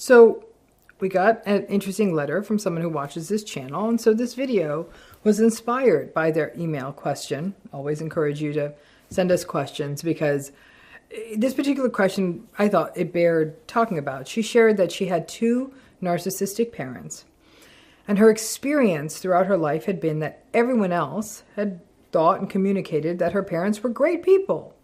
So we got an interesting letter from someone who watches this channel. And so this video was inspired by their email question. Always encourage you to send us questions because this particular question, I thought it bared talking about. She shared that she had 2 narcissistic parents. And her experience throughout her life had been that everyone else had thought and communicated that her parents were great people.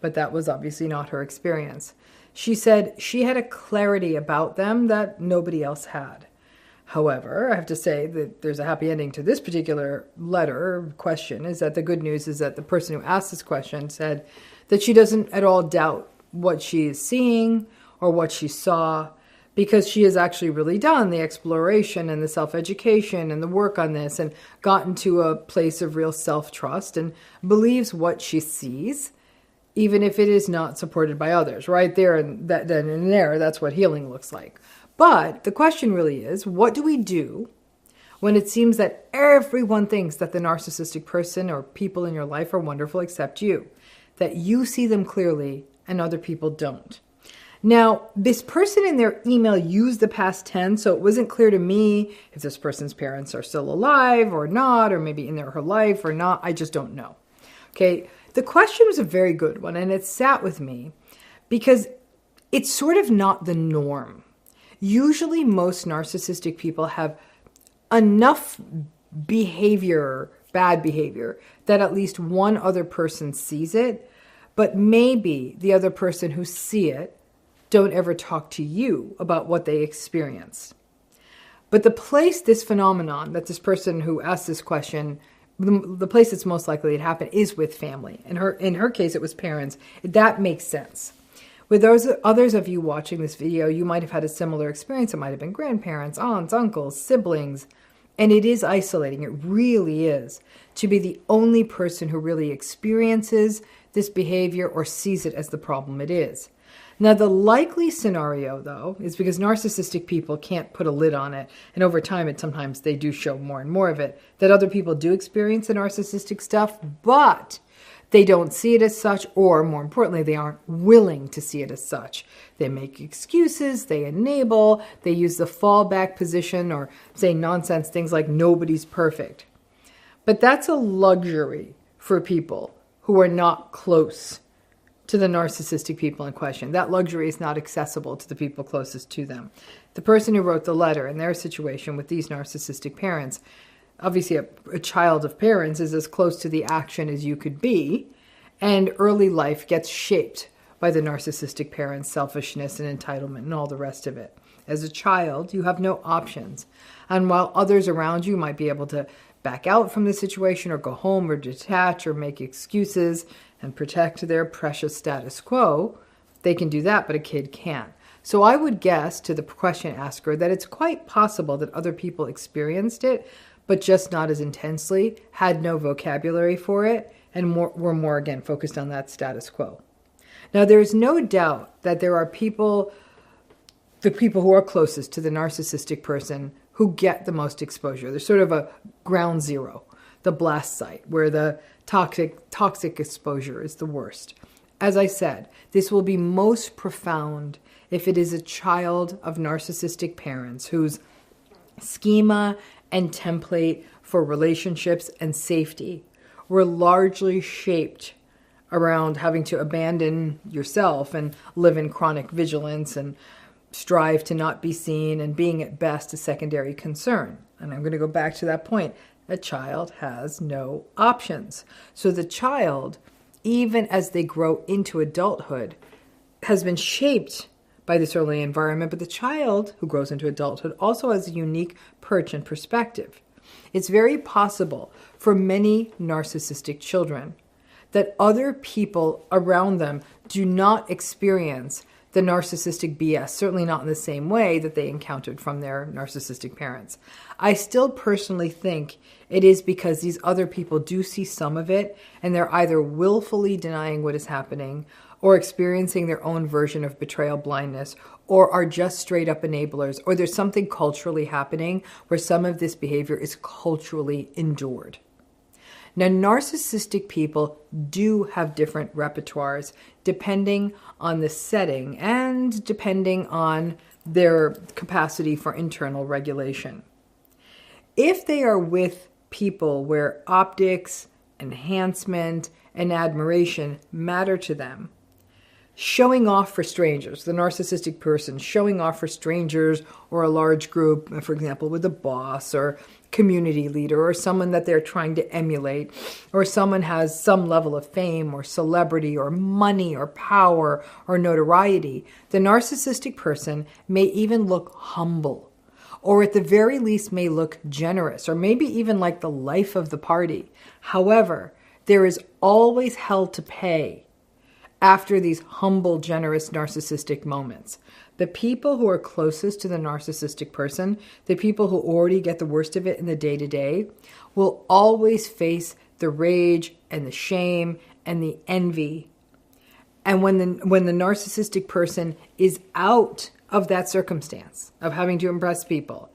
But that was obviously not her experience. She said she had a clarity about them that nobody else had. However, I have to say that there's a happy ending to this particular letter question, is that the good news is that the person who asked this question said that she doesn't at all doubt what she is seeing or what she saw, because she has actually really done the exploration and the self-education and the work on this and gotten to a place of real self-trust and believes what she sees, even if it is not supported by others. Right there and then and there, that's what healing looks like. But the question really is, what do we do when it seems that everyone thinks that the narcissistic person or people in your life are wonderful except you, that you see them clearly and other people don't? Now, this person in their email used the past tense, so it wasn't clear to me if this person's parents are still alive or not, or maybe in her life or not. I just don't know. Okay, the question was a very good one, and it sat with me because it's sort of not the norm. Usually, most narcissistic people have enough behavior, bad behavior, that at least one other person sees it, but maybe the other person who see it don't ever talk to you about what they experienced. But the place this phenomenon that this person who asked this question, the place it's most likely to happen is with family. In her case, it was parents. That makes sense. With those others of you watching this video, you might have had a similar experience. It might have been grandparents, aunts, uncles, siblings. And it is isolating. It really is. To be the only person who really experiences this behavior or sees it as the problem it is. Now, the likely scenario, though, is because narcissistic people can't put a lid on it, and over time, sometimes they do show more and more of it, that other people do experience the narcissistic stuff, but they don't see it as such, or more importantly, they aren't willing to see it as such. They make excuses, they enable, they use the fallback position, or say nonsense things like nobody's perfect. But that's a luxury for people who are not close to the narcissistic people in question. That luxury is not accessible to the people closest to them. The person who wrote the letter in their situation with these narcissistic parents, obviously a child of parents is as close to the action as you could be, and early life gets shaped by the narcissistic parents' selfishness and entitlement and all the rest of it. As a child, you have no options. And while others around you might be able to back out from the situation or go home or detach or make excuses and protect their precious status quo, they can do that, but a kid can't. So I would guess to the question asker that it's quite possible that other people experienced it, but just not as intensely, had no vocabulary for it, and were more, again, focused on that status quo. Now, there is no doubt that there are people, the people who are closest to the narcissistic person, who get the most exposure. There's sort of a ground zero, the blast site, where the toxic exposure is the worst. As I said, this will be most profound if it is a child of narcissistic parents whose schema and template for relationships and safety were largely shaped around having to abandon yourself and live in chronic vigilance and strive to not be seen and being at best a secondary concern. And I'm going to go back to that point. A child has no options. So the child, even as they grow into adulthood, has been shaped by this early environment, but the child who grows into adulthood also has a unique perch and perspective. It's very possible for many narcissistic children that other people around them do not experience the narcissistic BS, certainly not in the same way that they encountered from their narcissistic parents. I still personally think it is because these other people do see some of it, and they're either willfully denying what is happening, or experiencing their own version of betrayal blindness, or are just straight up enablers, or there's something culturally happening where some of this behavior is culturally endured. Now, narcissistic people do have different repertoires depending on the setting and depending on their capacity for internal regulation. If they are with people where optics, enhancement, and admiration matter to them, showing off for strangers, the narcissistic person showing off for strangers or a large group, for example, with a boss or community leader or someone that they're trying to emulate, or someone has some level of fame or celebrity or money or power or notoriety, the narcissistic person may even look humble, or at the very least may look generous, or maybe even like the life of the party. However, there is always hell to pay after these humble, generous, narcissistic moments. The people who are closest to the narcissistic person, the people who already get the worst of it in the day-to-day, will always face the rage and the shame and the envy. And when the narcissistic person is out of that circumstance of having to impress people,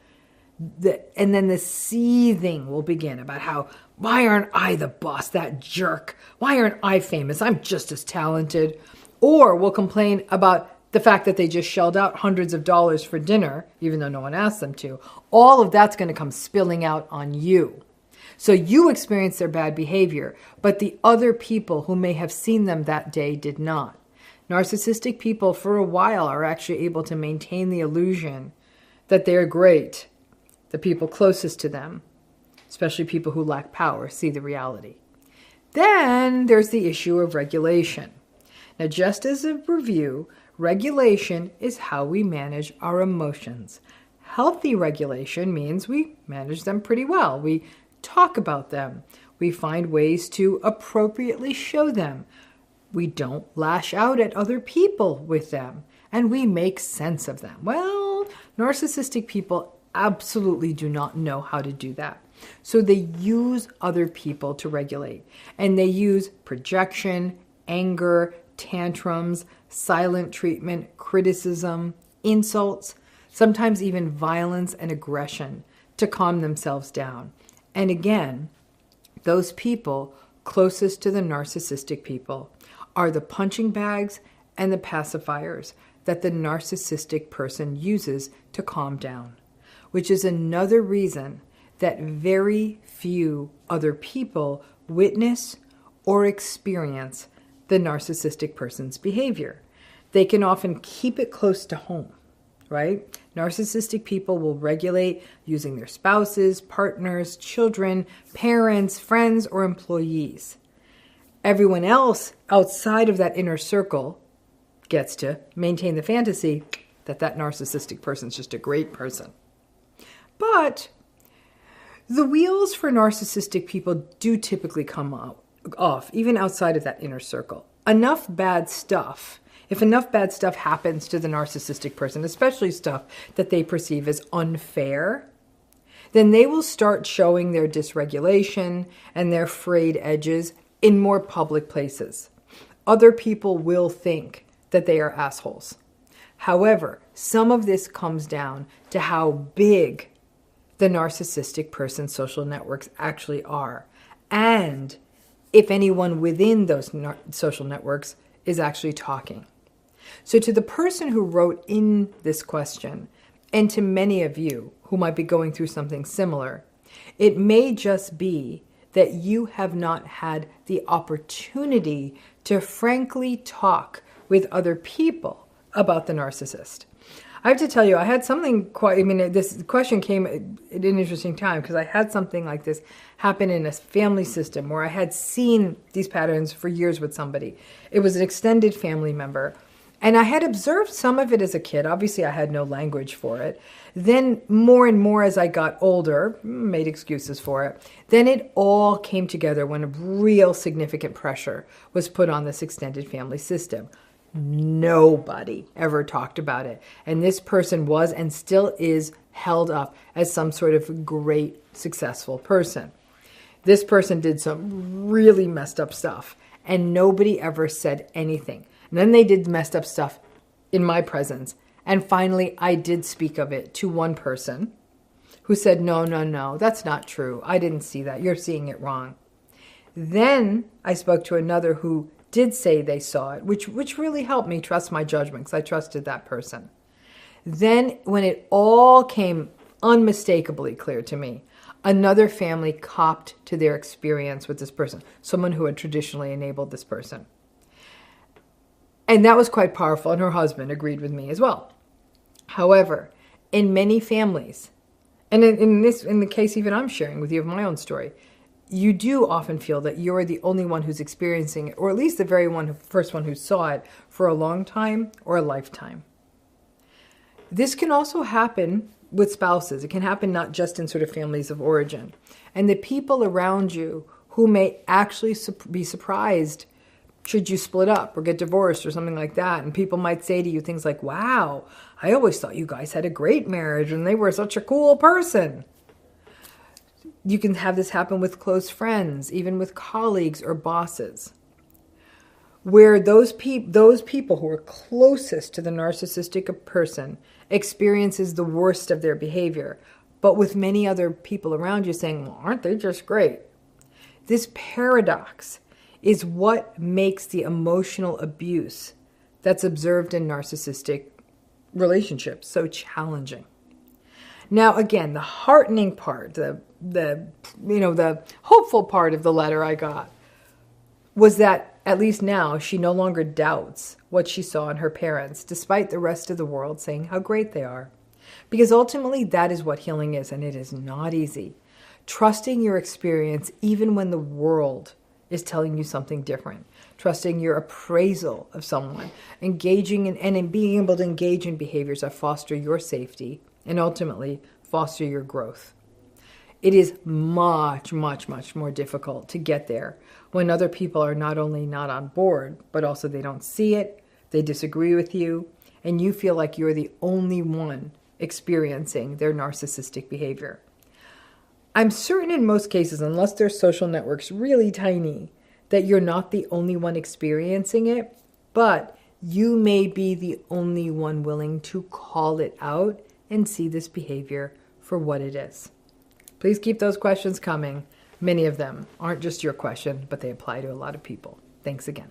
and then the seething will begin about how, why aren't I the boss, that jerk? Why aren't I famous? I'm just as talented. Or will complain about the fact that they just shelled out hundreds of dollars for dinner, even though no one asked them to. All of that's going to come spilling out on you. So you experience their bad behavior, but the other people who may have seen them that day did not. Narcissistic people, for a while, are actually able to maintain the illusion that they're great. The people closest to them, especially people who lack power, see the reality. Then there's the issue of regulation. Now, just as a review, regulation is how we manage our emotions. Healthy regulation means we manage them pretty well. We talk about them. We find ways to appropriately show them. We don't lash out at other people with them. And we make sense of them. Well, narcissistic people absolutely do not know how to do that. So they use other people to regulate. And they use projection, anger, tantrums, silent treatment, criticism, insults, sometimes even violence and aggression to calm themselves down. And again, those people closest to the narcissistic people are the punching bags and the pacifiers that the narcissistic person uses to calm down, which is another reason that very few other people witness or experience the narcissistic person's behavior. They can often keep it close to home, right? Narcissistic people will regulate using their spouses, partners, children, parents, friends, or employees. Everyone else outside of that inner circle gets to maintain the fantasy that that narcissistic person's just a great person. But the wheels for narcissistic people do typically come off, even outside of that inner circle. If enough bad stuff happens to the narcissistic person, especially stuff that they perceive as unfair, then they will start showing their dysregulation and their frayed edges in more public places. Other people will think that they are assholes. However, some of this comes down to how big the narcissistic person's social networks actually are, and if anyone within those social networks is actually talking. So to the person who wrote in this question, and to many of you who might be going through something similar, it may just be that you have not had the opportunity to frankly talk with other people about the narcissist. I have to tell you, I had something this question came at an interesting time because I had something like this happen in a family system where I had seen these patterns for years with somebody. It was an extended family member, and I had observed some of it as a kid. Obviously, I had no language for it. Then more and more as I got older, made excuses for it, then it all came together when real significant pressure was put on this extended family system. Nobody ever talked about it. And this person was and still is held up as some sort of great, successful person. This person did some really messed up stuff, and nobody ever said anything. And then they did messed up stuff in my presence. And finally, I did speak of it to one person who said, no, that's not true. I didn't see that. You're seeing it wrong. Then I spoke to another who did say they saw it, which really helped me trust my judgment because I trusted that person. Then when it all came unmistakably clear to me, another family copped to their experience with this person, someone who had traditionally enabled this person. And that was quite powerful, and her husband agreed with me as well. However, in many families, and in the case even I'm sharing with you of my own story, you do often feel that you're the only one who's experiencing it, or at least the first one who saw it for a long time or a lifetime. This can also happen with spouses. It can happen not just in sort of families of origin. And the people around you who may actually be surprised should you split up or get divorced or something like that. And people might say to you things like, wow, I always thought you guys had a great marriage and they were such a cool person. You can have this happen with close friends, even with colleagues or bosses, where those people who are closest to the narcissistic person experiences the worst of their behavior, but with many other people around you saying, well, aren't they just great? This paradox is what makes the emotional abuse that's observed in narcissistic relationships so challenging. Now, again, the heartening part, the hopeful part of the letter I got was that at least now she no longer doubts what she saw in her parents, despite the rest of the world saying how great they are. Because ultimately that is what healing is, and it is not easy. Trusting your experience even when the world is telling you something different. Trusting your appraisal of someone, engaging and being able to engage in behaviors that foster your safety and ultimately foster your growth. It is much, much, much more difficult to get there when other people are not only not on board, but also they don't see it, they disagree with you, and you feel like you're the only one experiencing their narcissistic behavior. I'm certain in most cases, unless their social network's really tiny, that you're not the only one experiencing it, but you may be the only one willing to call it out and see this behavior for what it is. Please keep those questions coming. Many of them aren't just your question, but they apply to a lot of people. Thanks again.